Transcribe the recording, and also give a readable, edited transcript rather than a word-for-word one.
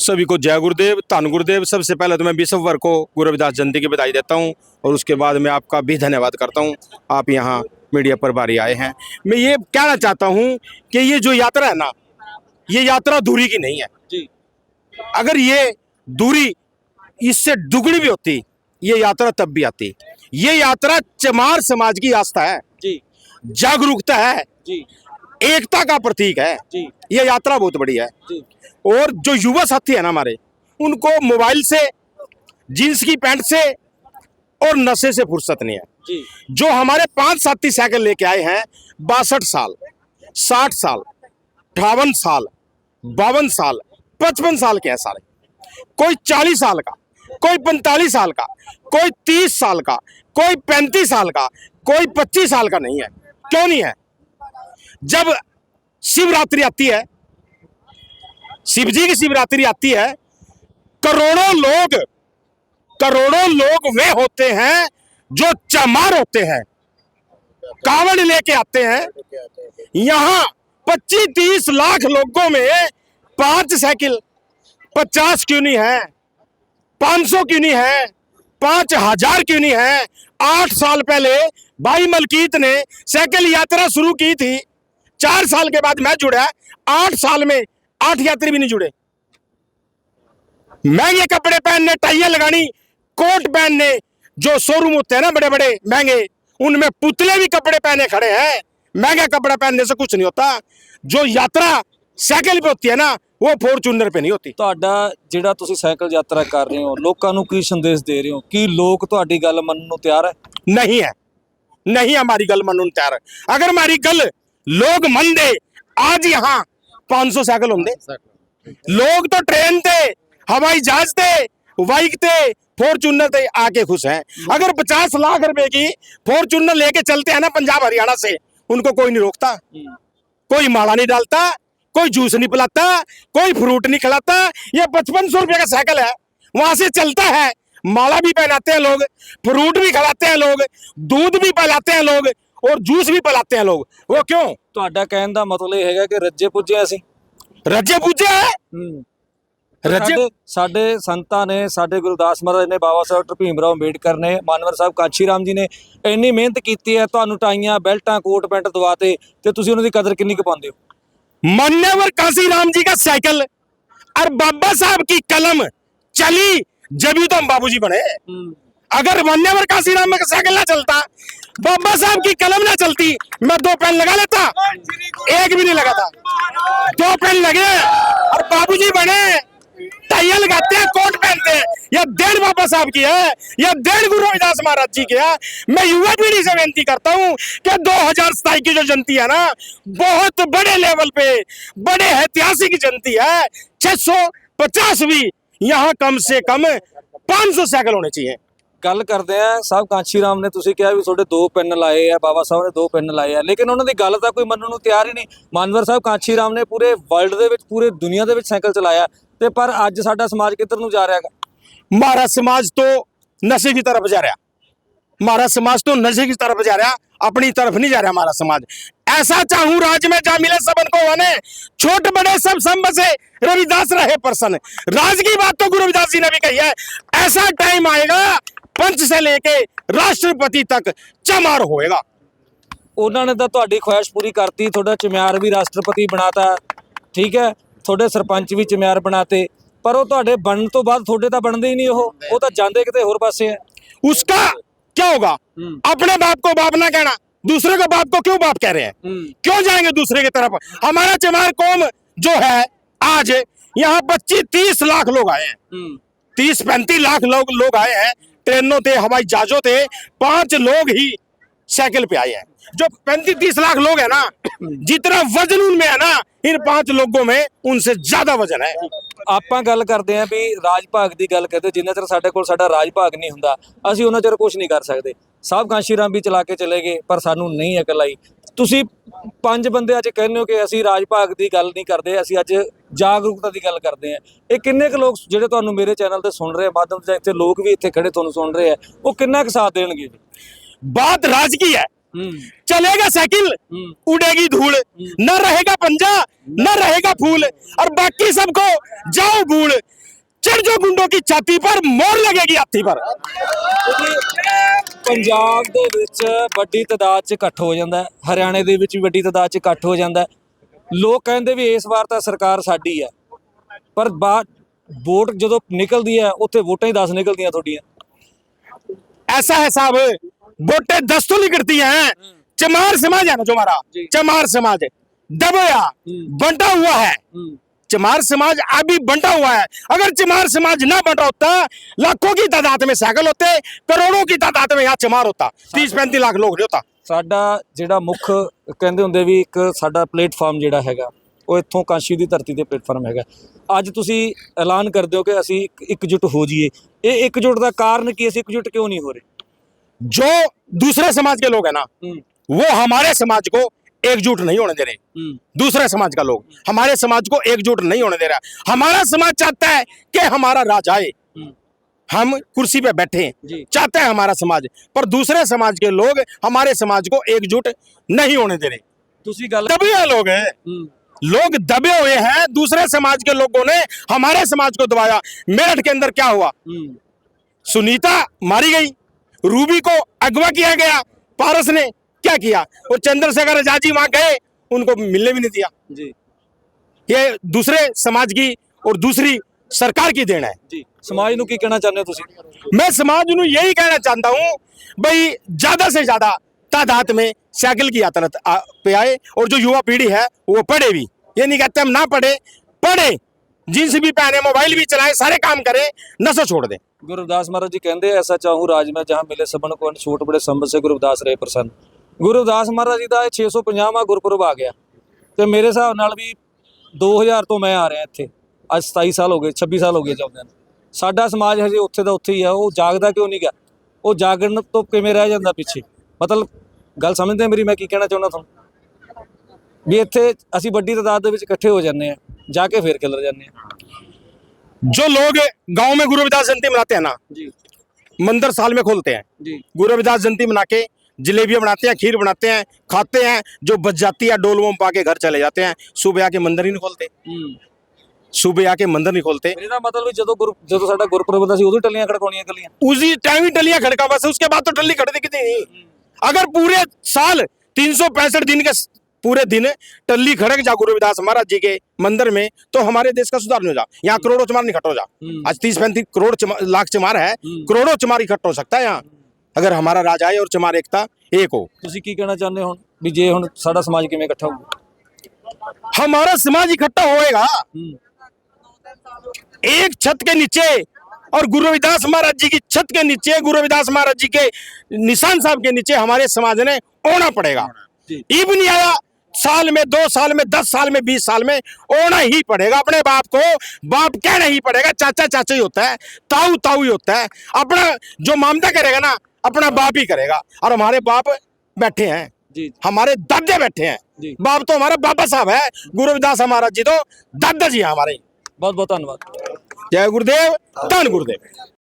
सभी को जय गुरुदेव, धन गुरुदेव। सबसे पहले तो मैं विश्वभर को गुरु रविदास जयंती की बधाई देता हूं और उसके बाद मैं आपका भी धन्यवाद करता हूं। आप यहां मीडिया पर बारी आए हैं। मैं ये कहना चाहता हूं कि ये जो यात्रा है ना, ये यात्रा दूरी की नहीं है जी। अगर ये दूरी इससे दुगनी भी होती, ये यात्रा तब भी आती। ये यात्रा चमार समाज की आस्था है जी, जागरूकता है जी, एकता का प्रतीक है जी, ये यात्रा बहुत बड़ी है। जी, और जो युवा साथी है ना हमारे, उनको मोबाइल से, जींस की पैंट से और नशे से फुर्सत नहीं है। जी, जो हमारे 5 साथी साइकिल लेके आए हैं, 62 साल, 60 साल, 58 साल, 52 साल, 55 साल के हैं सारे। कोई 40 साल का, कोई 45 साल का, कोई 30 साल का, कोई 35 साल का, कोई 25 साल का नहीं है। क्यों नहीं है? जब शिवरात्रि आती है, शिव जी की शिवरात्रि आती है, करोड़ों लोग वे होते हैं जो चमार होते हैं, कावड़ लेके आते हैं। यहाँ 25-30 लाख लोगों में 5 साइकिल 50 क्यों नहीं है, 500 क्यों नहीं है, 5000 क्यों नहीं है? 8 साल पहले भाई मलकीत ने साइकिल यात्रा शुरू की थी। 4 साल के बाद मैं जुड़ा, 8 साल में 8 यात्री भी नहीं जुड़े। महंगे कपड़े पहनने, टाइयां लगानी, कोट पहनने, जो शोरूम होते हैं ना बड़े बड़े महंगे, उनमें पुतले भी कपड़े पहने खड़े हैं। महंगा कपड़ा पहनने से कुछ नहीं होता। जो यात्रा साइकिल पे होती है ना, वो फॉर्चूनर पे नहीं होती। ਤੁਹਾਡਾ ਜਿਹੜਾ ਤੁਸੀਂ ਸਾਈਕਲ ਯਾਤਰਾ ਕਰ ਰਹੇ ਹੋ, ਲੋਕਾਂ ਨੂੰ ਕੀ ਸੰਦੇਸ਼ ਦੇ ਰਹੇ ਹੋ? ਕੀ ਲੋਕ ਤੁਹਾਡੀ ਗੱਲ ਮੰਨਣ ਨੂੰ ਤਿਆਰ ਹੈ? नहीं है, नहीं हमारी गल मनने तैयार। अगर हमारी गल लोग मन दे, आज यहाँ 500 साइकिल होंगे। लोग तो ट्रेन थे, हवाई जहाज थे, बाइक थे, फॉर्चूनर थे, आके खुश हैं। अगर 50 लाख रुपए की फॉर्चूनर लेके चलते हैं ना पंजाब हरियाणा से, उनको कोई नहीं रोकता, कोई माला नहीं डालता, कोई जूस नहीं पिलाता, कोई फ्रूट नहीं खिलाता। ये 5500 रुपए का साइकिल है, वहां से चलता है, माला भी पहनाते हैं लोग, फ्रूट भी खिलाते हैं लोग, दूध भी पिलाते हैं लोग और जूस भी पिलाते हैं लोग। वो क्यों? ਤੁਹਾਡਾ ਕਹਿਣ ਦਾ ਮਤਲਬ ਇਹ ਹੈਗਾ ਕਿ ਰੱਜੇ ਪੁੱਜੇ ਅਸੀਂ रजे पूजे है। ਰੱਜੇ ਸਾਡੇ ਸੰਤਾਂ ਨੇ, ਸਾਡੇ ਗੁਰਦਾਸ ਮਹਾਰਾਜ ਨੇ, ਬਾਬਾ ਸਾਹਿਬ ਡਾਕਟਰ ਭੀਮ ਰਾਓ ਅੰਬੇਡਕਰ ਨੇ, ਮਾਨਵਰ ਸਾਹਿਬ ਕਾਂਸ਼ੀ ਰਾਮ ਜੀ ਨੇ ਇੰਨੀ ਮਿਹਨਤ ਕੀਤੀ ਹੈ, ਤੁਹਾਨੂੰ ਟਾਈਆਂ, ਬੈਲਟਾਂ, ਕੋਟ ਪੈਂਟ ਦਵਾਤੇ, ਤੇ ਤੁਸੀਂ ਉਹਨਾਂ ਦੀ ਕਦਰ ਕਿੰਨੀ ਕੁ ਪਾਉਂਦੇ ਹੋ? मान्यवर काशी राम जी का साइकिल और बाबा साहब की कलम चली, जब ही तो हम बाबूजी बने। अगर मान्यवर काशी राम का साइकिल ना चलता, बाबा साहब की कलम ना चलती, मैं 2 पेन लगा लेता, एक भी नहीं लगा था। 2 पेन लगे और बाबूजी बने, टाइयां लगाते हैं, कोट पहनते हैं। यह देन बाबा साहब की है, यह देन गुरु रविदास महाराज जी की है। मैं युवा पीढ़ी से विनती करता हूं कि 2027 की जो जयंती है ना, बहुत बड़े लेवल पे, बड़े ऐतिहासिक जयंती है। 650वीं, यहाँ कम से कम 500 साइकिल होने चाहिए। ਗੱਲ ਕਰਦੇ ਆ ਸਾਹਿਬ ਕਾਂਸ਼ੀ ਰਾਮ ਨੇ, ਤੁਸੀਂ ਕਿਹਾ ਵੀ ਤੁਹਾਡੇ 2 ਪੈਨ ਲਾਏ ਆ, ਬਾਬਾ ਸਾਹਿਬ ਨੇ 2 ਪੈਨ ਲਾਏ ਆ, ਲੇਕਿਨ ਉਹਨਾਂ ਦੀ ਗੱਲ ਤਾਂ ਕੋਈ ਮੰਨਣ ਨੂੰ ਤਿਆਰ ਹੀ ਨਹੀਂ। ਮਾਨਵਰ ਸਾਹਿਬ ਕਾਂਸ਼ੀ ਰਾਮ ਨੇ ਪੂਰੇ ਵਰਲਡ ਦੇ ਵਿੱਚ, ਪੂਰੇ ਦੁਨੀਆ ਦੇ ਵਿੱਚ ਸਾਈਕਲ ਚਲਾਇਆ, ਤੇ ਪਰ ਅੱਜ ਸਾਡਾ ਸਮਾਜ ਕਿੱਧਰ ਨੂੰ ਜਾ ਰਿਹਾ ਹੈਗਾ? हमारा समाज तो नशे की तरफ जा रहा, हमारा समाज तो नशे की तरफ जा रहा, अपनी तरफ नहीं जा रहा हमारा समाज। ऐसा चाहूं राज में जा मिले सबन को बने, छोट बड़े सब सम बसे, रविदास रहे प्रसन्न। राज की बात तो गुरु रविदास जी ने भी कही है। ऐसा टाइम आएगा, पंच से लेके राष्ट्रपति तक चमार होएगा। ਉਹਨਾਂ ਨੇ ਤਾਂ ਤੁਹਾਡੀ ਖੁਆਇਸ਼ ਪੂਰੀ ਕਰਤੀ, ਤੁਹਾਡਾ ਚਮਿਆਰ ਵੀ ਰਾਸ਼ਟਰਪਤੀ ਬਣਾਤਾ, ਠੀਕ ਹੈ, ਤੁਹਾਡੇ ਸਰਪੰਚ ਵੀ ਚਮਿਆਰ ਬਣਾਤੇ, ਪਰ ਉਹ ਤੁਹਾਡੇ ਬਣਨ ਤੋਂ ਬਾਅਦ ਤੁਹਾਡੇ ਤਾਂ ਬਣਦੇ ਹੀ ਨਹੀਂ। ਉਹ ਤਾਂ ਜਾਂਦੇ ਕਿਤੇ ਹੋਰ ਪਾਸੇ ਹੈ। उसका क्या होगा? अपने बाप को बाप ना कहना, दूसरे को बाप को क्यों बाप कह रहे हैं? क्यों जाएंगे दूसरे की तरफ? हमारा चमार कौम जो है, आज यहाँ 25-30 लाख लोग आए हैं, 30-35 लाख लोग आए हैं। ट्रेनों थे, हवाई जहाजों थे, 5 लोग ही साइकिल पे आए हैं। जो 35-30 लाख लोग हैं ना, जितना वजन उनमें है ना, इन 5 लोगों में उनसे ज्यादा वजन है। ਆਪਾਂ ਗੱਲ ਕਰਦੇ ਆਂ ਵੀ ਰਾਜ ਭਾਗ ਦੀ ਗੱਲ ਕਰਦੇ, ਜਿੰਨਾ ਚਿਰ ਸਾਡੇ ਕੋਲ ਸਾਡਾ ਰਾਜ ਭਾਗ ਨਹੀਂ ਹੁੰਦਾ, ਅਸੀਂ ਉਹਨਾਂ ਚਿਰ ਕੁਝ ਨਹੀਂ ਕਰ ਸਕਦੇ। ਸਾਹਿਬ ਕਾਂਸ਼ੀ ਰਾਮ ਵੀ ਚਲਾ ਕੇ ਚਲੇ ਗਏ, ਪਰ ਸਾਨੂੰ ਨਹੀਂ ਅਕਲ ਆਈ। ਤੁਸੀਂ 5 ਬੰਦੇ ਅੱਜ ਕਹਿੰਦੇ ਹੋ ਕਿ ਅਸੀਂ ਰਾਜ ਭਾਗ ਦੀ ਗੱਲ ਨਹੀਂ ਕਰਦੇ, ਅਸੀਂ ਅੱਜ ਜਾਗਰੂਕਤਾ ਦੀ ਗੱਲ ਕਰਦੇ ਆਂ। ਇਹ ਕਿੰਨੇ ਕੁ ਲੋਕ ਜਿਹੜੇ ਤੁਹਾਨੂੰ ਮੇਰੇ ਚੈਨਲ ਤੇ ਸੁਣ ਰਹੇ ਆ, ਮਾਧਿਅਮ ਤੇ ਇੱਥੇ ਲੋਕ ਵੀ ਇੱਥੇ ਖੜੇ ਤੁਹਾਨੂੰ ਸੁਣ ਰਹੇ ਆ, ਉਹ ਕਿੰਨਾ ਕੁ ਸਾਥ ਦੇਣਗੇ? बात राज की है। चलेगा साइकिल, उड़ेगी धूल, न रहेगा पंजा, न रहेगा फूल, और बाकी सबको जाओ भूल। चढ़ जो गुंडों की छाती पर, मोर लगेगी हाथी पर। ਪੰਜਾਬ ਦੇ ਵਿੱਚ ਵੱਡੀ ਤਾਦਾਦ 'ਚ ਇਕੱਠ ਹੋ ਜਾਂਦਾ ਹੈ, ਹਰਿਆਣੇ ਦੇ ਵਿੱਚ ਵੀ ਵੱਡੀ ਤਾਦਾਦ 'ਚ ਇਕੱਠ ਹੋ ਜਾਂਦਾ ਹੈ। ਲੋਕ ਕਹਿੰਦੇ ਵੀ ਇਸ ਵਾਰ ਤਾਂ ਸਰਕਾਰ ਸਾਡੀ ਹੈ, ਪਰ ਬਾਅਦ ਵੋਟ ਜਦੋਂ ਨਿਕਲਦੀ ਹੈ ਉੱਥੇ ਵੋਟਾਂ ਹੀ 10 ਨਿਕਲਦੀਆਂ ਤੁਹਾਡੀਆਂ। ऐसा है साहब, वोटें 10 तो नहीं करती हैं। चमार समाज है ना जो हमारा, चमार समाज दबोया बंटा हुआ है। चमार समाज अभी बंटा हुआ है। अगर चमार समाज ना बंटा होता, लाखों की तादाद में साइकिल होते, करोड़ों की तादाद में यहाँ चमार होता, 30-35 लाख लोग नहीं होता। ਸਾਡਾ ਜਿਹੜਾ ਮੁੱਖ ਕਹਿੰਦੇ ਹੁੰਦੇ ਵੀ ਇੱਕ ਸਾਡਾ ਪਲੇਟਫਾਰਮ ਜਿਹੜਾ ਹੈਗਾ ਉਹ ਇੱਥੋਂ ਕਾਂਸ਼ੀ ਦੀ ਧਰਤੀ ਤੇ ਪਲੇਟਫਾਰਮ ਹੈਗਾ। ਅੱਜ ਤੁਸੀਂ ਐਲਾਨ ਕਰਦੇ ਹੋ ਕਿ ਅਸੀਂ ਇਕਜੁੱਟ ਹੋ ਜਾਈਏ, ਇਹ ਇਕਜੁੱਟ ਦਾ ਕਾਰਨ ਕੀ, ਅਸੀਂ ਇਕਜੁੱਟ ਕਿਉਂ ਨਹੀਂ ਹੋ ਰਹੇ? जो दूसरे समाज के लोग है ना, वो हमारे समाज को एकजुट नहीं होने दे रहे। दूसरे समाज का लोग हमारे समाज को एकजुट नहीं होने दे रहा। हमारा समाज चाहता है कि हमारा राज आए, हम कुर्सी पे बैठे हैं, चाहते हैं हमारा समाज, पर दूसरे समाज के लोग हमारे समाज को एकजुट नहीं होने दे रहे। ਤੁਸੀਂ ਗੱਲ दबे हुए लोग हैं, लोग दबे हुए हैं। दूसरे समाज के लोगों ने हमारे समाज को दबाया। मेरठ के अंदर क्या हुआ, सुनीता मारी गई, रूबी को अगवा किया गया, पारस ने क्या किया, और चंद्रशेखर आजाद जी वहां गए, उनको मिलने भी नहीं दिया। ਜੀ ये दूसरे समाज की और दूसरी सरकार की देन है। ਜੀ ਸਮਾਜ ਨੂੰ ਕੀ ਕਹਿਣਾ ਚਾਹੁੰਦੇ ਹੋ ਤੁਸੀਂ? मैं समाज ਨੂੰ यही कहना चाहता हूं भाई, ज्यादा से ज्यादा तादाद में साइकिल की यात्रा पे आए, और जो युवा पीढ़ी है वो पढ़े भी। ये नहीं कहते हम ना पढ़े, पढ़े, जींस भी पहने, मोबाइल भी चलाएं, सारे काम करें, नशा छोड़ दें। ਗੁਰੂ ਰਵਿਦਾਸ ਮਹਾਰਾਜ ਜੀ ਕਹਿੰਦੇ ਐਸਾ ਚਾਹੂੰ ਰਾਜ ਮੈਂ ਜਹਾਂ ਮਿਲੇ ਸਭਨ ਕੋ ਛੋਟ ਬੜੇ ਸੰਬਤ ਸੇ ਗੁਰੂ ਰਵਿਦਾਸ ਰਹੇ ਪ੍ਰਸੰਨ। ਗੁਰੂ ਰਵਿਦਾਸ ਮਹਾਰਾਜ ਜੀ ਦਾ ਇਹ 650ਵਾਂ ਗੁਰਪੁਰਬ ਆ ਗਿਆ, ਤੇ ਮੇਰੇ ਹਿਸਾਬ ਨਾਲ ਵੀ 2000 ਤੋਂ ਮੈਂ ਆ ਰਿਹਾ ਇੱਥੇ, ਅੱਜ 27 ਸਾਲ ਹੋ ਗਏ, 26 ਸਾਲ ਹੋ ਗਏ ਜਾਂਦੇ ਨੇ। ਸਾਡਾ ਸਮਾਜ ਹਜੇ ਉੱਥੇ ਦਾ ਉੱਥੇ ਹੀ ਆ। ਉਹ ਜਾਗਦਾ ਕਿਉਂ ਨਹੀਂ ਗਿਆ? ਉਹ ਜਾਗਣ ਤੋਂ ਕਿਵੇਂ ਰਹਿ ਜਾਂਦਾ ਪਿੱਛੇ? ਮਤਲਬ ਗੱਲ ਸਮਝਦੇ ਮੇਰੀ, ਮੈਂ ਕੀ ਕਹਿਣਾ ਚਾਹੁੰਦਾ ਤੁਹਾਨੂੰ ਵੀ ਇੱਥੇ ਅਸੀਂ ਵੱਡੀ ਤਾਦਾਦ ਦੇ ਵਿੱਚ ਇਕੱਠੇ ਹੋ ਜਾਂਦੇ ਆ, ਜਾ ਕੇ ਫੇਰ ਖਿਲਰ ਜਾਂਦੇ ਆ। जो लोग गांव में गुरु रविदास जयंती मनाते हैं ना, जी मंदिर साल में खोलते हैं, जी गुरु रविदास जयंती मना के जलेबियां बनाते हैं, खीर बनाते हैं, खाते हैं, जो बच जाती है डोल वोम पा के घर चले जाते हैं। सुबह आके मंदिर ही नहीं खोलते, सुबह आके मंदिर नहीं खोलते। ਇਹਦਾ मतलब ਵੀ ਜਦੋਂ ਸਾਡਾ ਗੁਰਪੁਰਬ ਹੁੰਦਾ ਸੀ ਉਦੋਂ ਟੱਲੀਆਂ ਖੜਕਾਉਣੀਆਂ ਗੱਲੀਆਂ। उसी टाइम ही टलियां खड़का, बस उसके बाद तो टल्ली खड़ती कितनी नहीं। अगर पूरे साल 365 दिन के पूरे दिन टल्ली खड़क जा गुरु रविदास महाराज जी के मंदिर में, तो हमारे देश का सुधार नहीं हो जा। यहाँ करोड़ों चमार नहीं इकट्ठा हो जा। आज 30-35 करोड़ लाख चमार है, करोड़ों चमार इकट्ठा हो सकता है यहाँ, अगर हमारा राज आए और चमार एकता एक हो। ਤੁਸੀਂ ਕੀ ਕਹਿਣਾ ਚਾਹੁੰਦੇ ਹੋ ਵੀ ਜੇ ਹੁਣ ਸਾਡਾ ਸਮਾਜ ਕਿਵੇਂ ਇਕੱਠਾ ਹੋਊਗਾ? हमारा समाज इकट्ठा होएगा एक छत के नीचे, और गुरु रविदास महाराज जी की छत के नीचे, गुरु रविदास महाराज जी के निशान साहब के नीचे हमारे समाज ने होना पड़ेगा। इब नहीं आया, साल में 2 साल में 10 साल में 20 साल में होना ही पड़ेगा। अपने बाप को बाप कहना ही पड़ेगा, चाचा चाचा ही होता है, ताऊ ताऊ ही होता है। अपना जो मामला करेगा ना, अपना बाप ही करेगा। और हमारे बाप बैठे हैं, जी हमारे दादा बैठे हैं, जी बाप तो हमारा बाबा साहब है, गुरु रविदास महाराज जी तो दादा जी हैं हमारे। बहुत बहुत धन्यवाद। जय गुरुदेव, धन गुरुदेव।